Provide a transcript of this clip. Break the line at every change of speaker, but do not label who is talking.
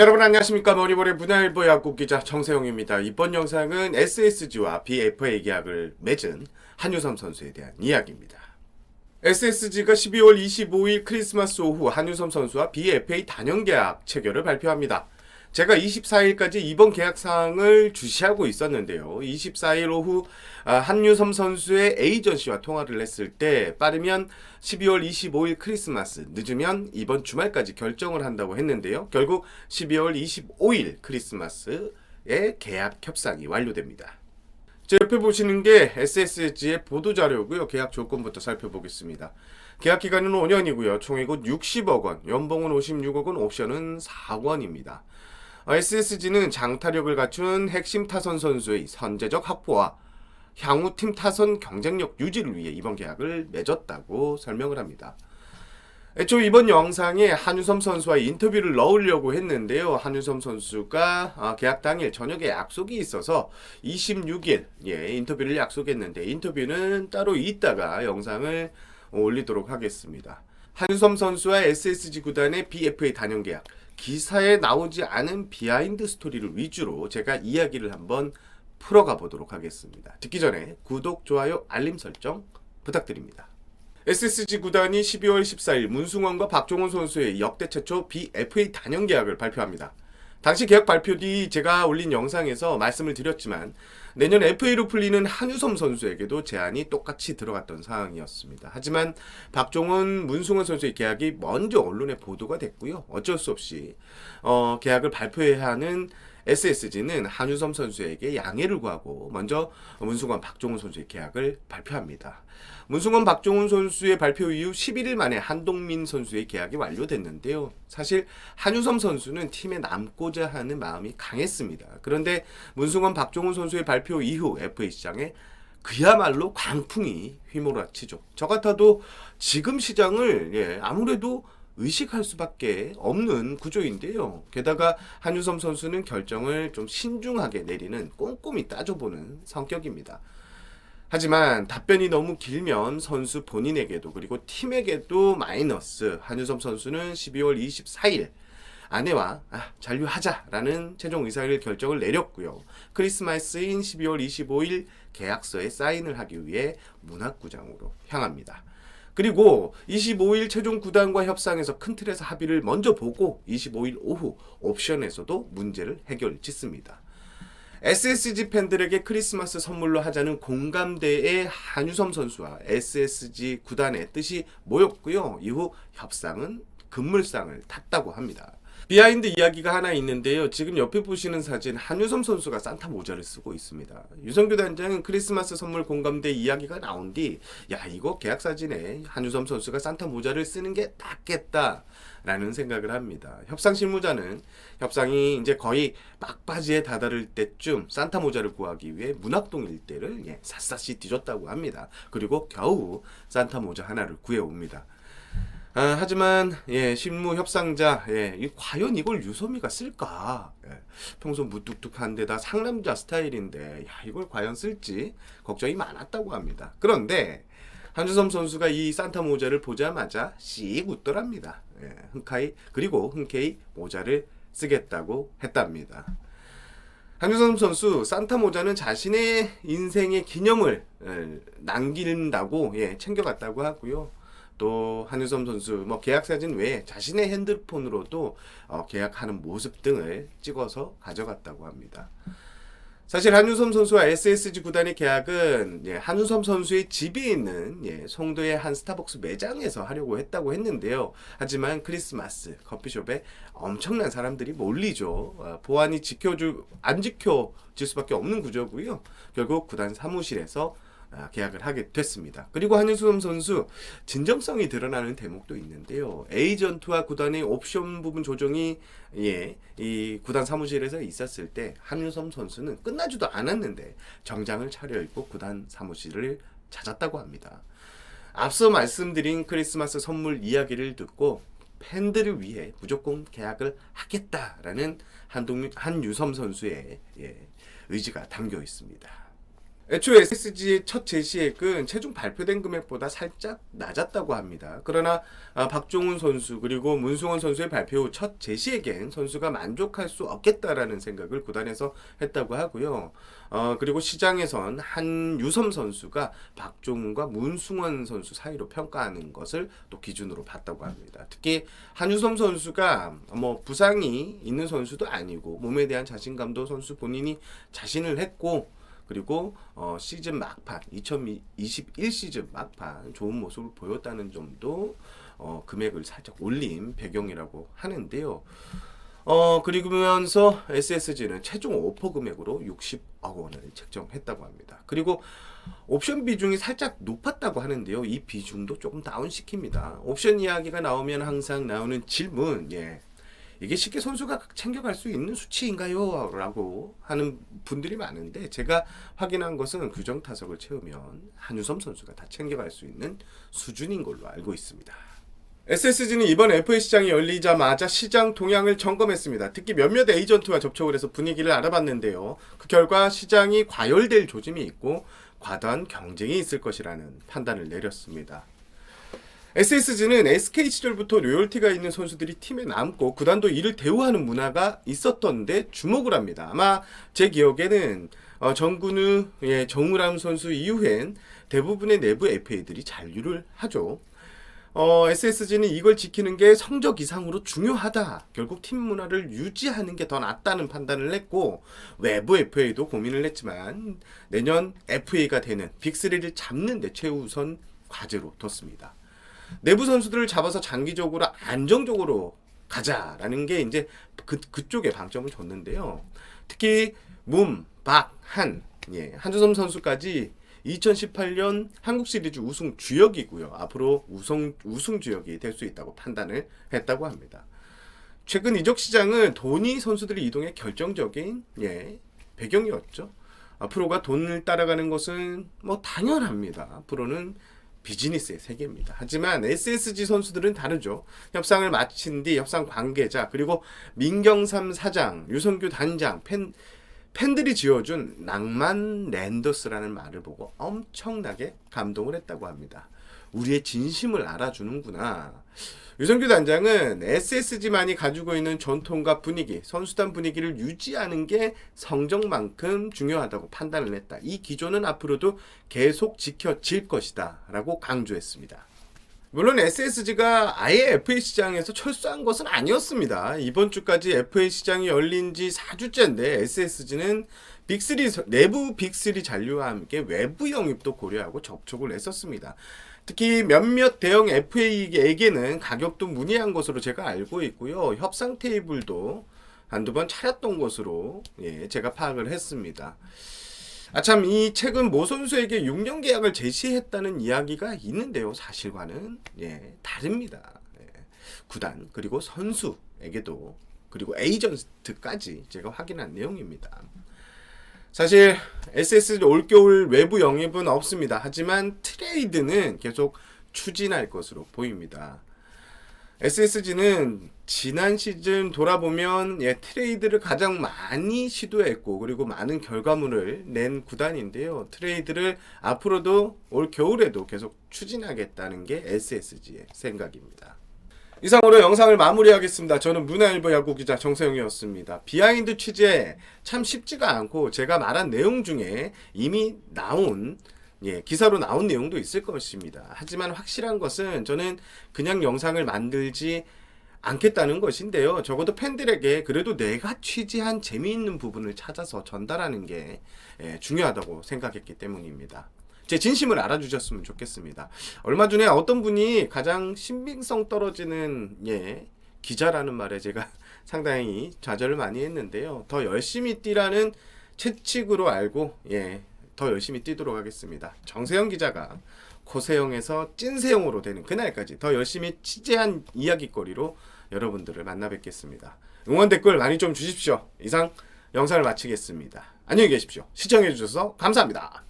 여러분 안녕하십니까. 머니볼의 문화일보 야구기자 정세용입니다. 이번 영상은 SSG와 BFA 계약을 맺은 한유섬 선수에 대한 이야기입니다. SSG가 12월 25일 크리스마스 오후 한유섬 선수와 BFA 단연 계약 체결을 발표합니다. 제가 24일까지 이번 계약 사항을 주시하고 있었는데요. 24일 오후 한유섬 선수의 에이전시와 통화를 했을 때 빠르면 12월 25일 크리스마스, 늦으면 이번 주말까지 결정을 한다고 했는데요. 결국 12월 25일 크리스마스에 계약 협상이 완료됩니다. 제 옆에 보시는 게 SSG의 보도자료고요. 계약 조건부터 살펴보겠습니다. 계약 기간은 5년이고요. 총액은 60억 원, 연봉은 56억 원, 옵션은 4억 원입니다. SSG는 장타력을 갖춘 핵심 타선 선수의 선제적 확보와 향후 팀 타선 경쟁력 유지를 위해 이번 계약을 맺었다고 설명을 합니다. 애초 이번 영상에 한유섬 선수와 인터뷰를 넣으려고 했는데요. 한유섬 선수가 계약 당일 저녁에 약속이 있어서 26일 인터뷰를 약속했는데 인터뷰는 따로 이따가 영상을 올리도록 하겠습니다. 한유섬 선수와 SSG 구단의 BFA 단연 계약, 기사에 나오지 않은 비하인드 스토리를 위주로 제가 이야기를 한번 풀어가 보도록 하겠습니다. 듣기 전에 구독, 좋아요, 알림 설정 부탁드립니다. SSG 구단이 12월 14일 문승원과 박종훈 선수의 역대 최초 BFA 단연 계약을 발표합니다. 당시 계약 발표 뒤 제가 올린 영상에서 말씀을 드렸지만 내년 FA로 풀리는 한유섬 선수에게도 제안이 똑같이 들어갔던 상황이었습니다. 하지만 박종훈, 문승원 선수의 계약이 먼저 언론에 보도가 됐고요. 어쩔 수 없이 계약을 발표해야 하는 SSG는 한유섬 선수에게 양해를 구하고 먼저 문승원, 박종훈 선수의 계약을 발표합니다. 문승원, 박종훈 선수의 발표 이후 11일 만에 한동민 선수의 계약이 완료됐는데요. 사실 한유섬 선수는 팀에 남고자 하는 마음이 강했습니다. 그런데 문승원, 박종훈 선수의 발표 이후 FA 시장에 그야말로 광풍이 휘몰아치죠. 저 같아도 지금 시장을 아무래도 의식할 수밖에 없는 구조인데요. 게다가 한유섬 선수는 결정을 좀 신중하게 내리는, 꼼꼼히 따져보는 성격입니다. 하지만 답변이 너무 길면 선수 본인에게도 그리고 팀에게도 마이너스. 한유섬 선수는 12월 24일 아내와 잔류하자라는 최종 의사를 결정을 내렸고요. 크리스마스인 12월 25일 계약서에 사인을 하기 위해 문학구장으로 향합니다. 그리고 25일 최종 구단과 협상에서 큰 틀에서 합의를 먼저 보고 25일 오후 옵션에서도 문제를 해결짓습니다. SSG 팬들에게 크리스마스 선물로 하자는 공감대에 한유섬 선수와 SSG 구단의 뜻이 모였고요. 이후 협상은 급물상을 탔다고 합니다. 비하인드 이야기가 하나 있는데요. 지금 옆에 보시는 사진, 한유섬 선수가 산타 모자를 쓰고 있습니다. 유성규 단장은 크리스마스 선물 공감대 이야기가 나온 뒤 이거 계약 사진에 한유섬 선수가 산타 모자를 쓰는 게 낫겠다라는 생각을 합니다. 협상 실무자는 협상이 이제 거의 막바지에 다다를 때쯤 산타 모자를 구하기 위해 문학동 일대를 샅샅이 뒤졌다고 합니다. 그리고 겨우 산타 모자 하나를 구해옵니다. 하지만 실무 협상자 과연 이걸 유소미가 쓸까? 평소 무뚝뚝한 데다 상남자 스타일인데 이걸 과연 쓸지 걱정이 많았다고 합니다. 그런데 한유섬 선수가 이 산타 모자를 보자마자 씩 웃더랍니다. 흔쾌히 모자를 쓰겠다고 했답니다. 한유섬 선수 산타 모자는 자신의 인생의 기념을 남긴다고 챙겨갔다고 하고요. 또 한유섬 선수 계약 사진 외에 자신의 핸드폰으로도 계약하는 모습 등을 찍어서 가져갔다고 합니다. 사실 한유섬 선수와 SSG 구단의 계약은 한유섬 선수의 집이 있는 송도의 한 스타벅스 매장에서 하려고 했다고 했는데요. 하지만 크리스마스 커피숍에 엄청난 사람들이 몰리죠. 보안이 안 지켜질 수밖에 없는 구조고요. 결국 구단 사무실에서 계약을 하게 됐습니다. 그리고 한유섬 선수 진정성이 드러나는 대목도 있는데요. 에이전트와 구단의 옵션 부분 조정이 이 구단 사무실에서 있었을 때 한유섬 선수는 끝나지도 않았는데 정장을 차려입고 구단 사무실을 찾았다고 합니다. 앞서 말씀드린 크리스마스 선물 이야기를 듣고 팬들을 위해 무조건 계약을 하겠다라는 한유섬 선수의 의지가 담겨 있습니다. 애초에 SSG의 첫 제시액은 최종 발표된 금액보다 살짝 낮았다고 합니다. 그러나 박종훈 선수 그리고 문승원 선수의 발표 후 첫 제시액엔 선수가 만족할 수 없겠다라는 생각을 구단에서 했다고 하고요. 그리고 시장에선 한유섬 선수가 박종훈과 문승원 선수 사이로 평가하는 것을 또 기준으로 봤다고 합니다. 특히 한유섬 선수가 뭐 부상이 있는 선수도 아니고 몸에 대한 자신감도 선수 본인이 자신을 했고 그리고 시즌 막판 2021 시즌 막판 좋은 모습을 보였다는 점도 금액을 살짝 올린 배경이라고 하는데요. 그리고면서 SSG는 최종 오퍼 금액으로 60억 원을 책정했다고 합니다. 그리고 옵션 비중이 살짝 높았다고 하는데요. 이 비중도 조금 다운시킵니다. 옵션 이야기가 나오면 항상 나오는 질문, 이게 쉽게 선수가 챙겨갈 수 있는 수치인가요? 라고 하는 분들이 많은데 제가 확인한 것은 규정 타석을 채우면 한유섬 선수가 다 챙겨갈 수 있는 수준인 걸로 알고 있습니다. SSG는 이번 FA 시장이 열리자마자 시장 동향을 점검했습니다. 특히 몇몇 에이전트와 접촉을 해서 분위기를 알아봤는데요. 그 결과 시장이 과열될 조짐이 있고 과도한 경쟁이 있을 것이라는 판단을 내렸습니다. SSG는 SK 시절부터 로열티가 있는 선수들이 팀에 남고 구단도 이를 대우하는 문화가 있었던데 주목을 합니다. 아마 제 기억에는 정근우, 정우람 선수 이후엔 대부분의 내부 FA들이 잔류를 하죠. SSG는 이걸 지키는 게 성적 이상으로 중요하다. 결국 팀 문화를 유지하는 게 더 낫다는 판단을 했고 외부 FA도 고민을 했지만 내년 FA가 되는 빅3를 잡는 데 최우선 과제로 뒀습니다. 내부 선수들을 잡아서 장기적으로 안정적으로 가자라는 게 이제 그쪽에 방점을 줬는데요. 특히 박, 한주섬 선수까지 2018년 한국 시리즈 우승 주역이고요. 앞으로 우승 주역이 될 수 있다고 판단을 했다고 합니다. 최근 이적 시장은 돈이 선수들의 이동에 결정적인 배경이었죠. 프로가 돈을 따라가는 것은 뭐 당연합니다. 프로는 비즈니스의 세계입니다. 하지만 SSG 선수들은 다르죠. 협상을 마친 뒤 협상 관계자 그리고 민경삼 사장, 유성규 단장, 팬들이 지어준 낭만 랜더스라는 말을 보고 엄청나게 감동을 했다고 합니다. 우리의 진심을 알아주는구나. 유성규 단장은 SSG만이 가지고 있는 전통과 분위기, 선수단 분위기를 유지하는 게 성적만큼 중요하다고 판단을 했다. 이 기조는 앞으로도 계속 지켜질 것이다 라고 강조했습니다. 물론 SSG가 아예 FA 시장에서 철수한 것은 아니었습니다. 이번 주까지 FA 시장이 열린 지 4주째인데 SSG는 빅3, 내부 빅3 잔류와 함께 외부 영입도 고려하고 접촉을 했었습니다. 특히 몇몇 대형 FA에게는 가격도 문의한 것으로 제가 알고 있고요. 협상 테이블도 한두 번 차렸던 것으로 제가 파악을 했습니다. 참 이 최근 모 선수에게 6년 계약을 제시했다는 이야기가 있는데요. 사실과는 다릅니다. 구단 그리고 선수에게도 그리고 에이전트까지 제가 확인한 내용입니다. 사실 SSG 올겨울 외부 영입은 없습니다. 하지만 트레이드는 계속 추진할 것으로 보입니다. SSG는 지난 시즌 돌아보면 트레이드를 가장 많이 시도했고 그리고 많은 결과물을 낸 구단인데요. 트레이드를 앞으로도 올 겨울에도 계속 추진하겠다는 게 SSG의 생각입니다. 이상으로 영상을 마무리하겠습니다. 저는 문화일보 야구기자 정세영이었습니다. 비하인드 취재 참 쉽지가 않고 제가 말한 내용 중에 이미 나온 기사로 나온 내용도 있을 것입니다. 하지만 확실한 것은 저는 그냥 영상을 만들지 않겠다는 것인데요. 적어도 팬들에게 그래도 내가 취재한 재미있는 부분을 찾아서 전달하는 게 중요하다고 생각했기 때문입니다. 제 진심을 알아주셨으면 좋겠습니다. 얼마 전에 어떤 분이 가장 신빙성 떨어지는 기자라는 말에 제가 상당히 좌절을 많이 했는데요. 더 열심히 뛰라는 채찍으로 알고 더 열심히 뛰도록 하겠습니다. 정세영 기자가 고세영에서 찐세영으로 되는 그날까지 더 열심히 취재한 이야기거리로 여러분들을 만나 뵙겠습니다. 응원 댓글 많이 좀 주십시오. 이상 영상을 마치겠습니다. 안녕히 계십시오. 시청해주셔서 감사합니다.